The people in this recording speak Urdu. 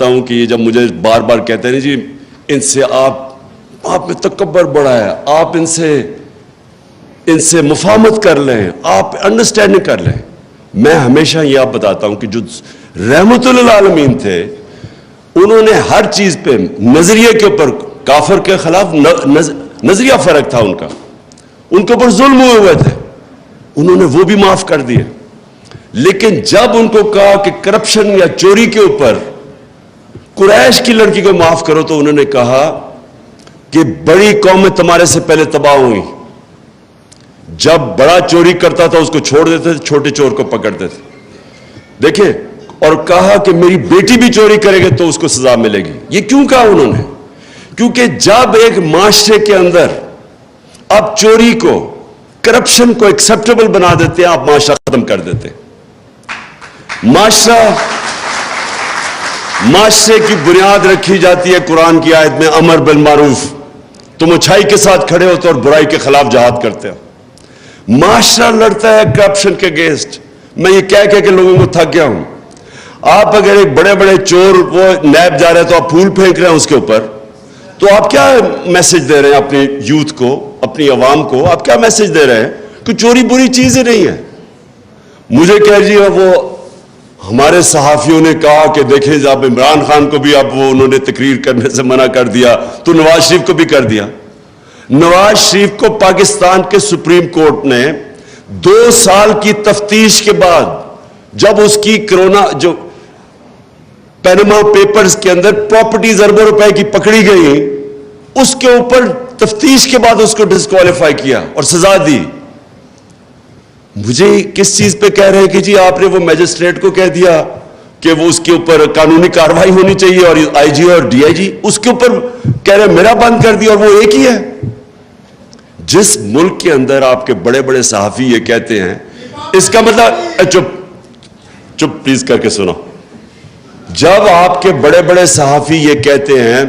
چاہتا ہوں کہ یہ جب مجھے بار بار کہتے ہیں جی ان سے آپ میں تکبر بڑا ہے، آپ ان سے مفاہمت کر لیں، آپ انڈرسٹینڈنگ کر لیں، میں ہمیشہ یہ آپ بتاتا ہوں کہ جو رحمت للعالمین تھے انہوں نے ہر چیز پہ نظریے کے اوپر کافر کے خلاف نظریہ فرق تھا ان کے اوپر ظلم ہوئے تھے، انہوں نے وہ بھی معاف کر دیے. لیکن جب ان کو کہا کہ کرپشن یا چوری کے اوپر قریش کی لڑکی کو معاف کرو تو انہوں نے کہا کہ بڑی قومیں تمہارے سے پہلے تباہ ہوئی، جب بڑا چوری کرتا تھا اس کو چھوڑ دیتے تھے، چھوٹے چور کو پکڑتے تھے. دیکھیں، اور کہا کہ میری بیٹی بھی چوری کرے گی تو اس کو سزا ملے گی. یہ کیوں کہا انہوں نے؟ کیونکہ جب ایک معاشرے کے اندر آپ چوری کو، کرپشن کو ایکسیپٹیبل بنا دیتے ہیں، آپ معاشرہ ختم کر دیتے ہیں. معاشرے کی بنیاد رکھی جاتی ہے قرآن کی آیت میں امر بالمعروف، تم اچھائی کے ساتھ کھڑے ہوتے اور برائی کے خلاف جہاد کرتے ہو. معاشرہ لڑتا ہے کرپشن کے اگینسٹ. میں یہ کہہ کہ لوگوں کو تھک گیا ہوں. آپ اگر ایک بڑے بڑے چور وہ نیب جا رہے ہیں تو آپ پھول پھینک رہے ہیں اس کے اوپر، تو آپ کیا میسج دے رہے ہیں اپنی یوتھ کو، اپنی عوام کو؟ آپ کیا میسج دے رہے ہیں کہ چوری بری چیز ہی نہیں ہے. مجھے کہہ جی وہ ہمارے صحافیوں نے کہا کہ دیکھیں جب عمران خان کو بھی اب وہ انہوں نے تقریر کرنے سے منع کر دیا تو نواز شریف کو بھی کر دیا. نواز شریف کو پاکستان کے سپریم کورٹ نے 2 سال کی تفتیش کے بعد، جب اس کی کرونا جو پینما پیپرز کے اندر پراپرٹیز اربوں روپے کی پکڑی گئی، اس کے اوپر تفتیش کے بعد اس کو ڈسکوالیفائی کیا اور سزا دی. مجھے کس چیز پہ کہہ رہے ہیں کہ جی آپ نے وہ میجسٹریٹ کو کہہ دیا کہ وہ اس کے اوپر قانونی کارروائی ہونی چاہیے، اور آئی جی اور ڈی آئی جی اس کے اوپر کہہ رہے ہیں میرا بند کر دیا، اور وہ ایک ہی ہے. جس ملک کے اندر آپ کے بڑے بڑے صحافی یہ کہتے ہیں، اس کا مطلب چپ پلیز کر کے سنو. جب آپ کے بڑے بڑے صحافی یہ کہتے ہیں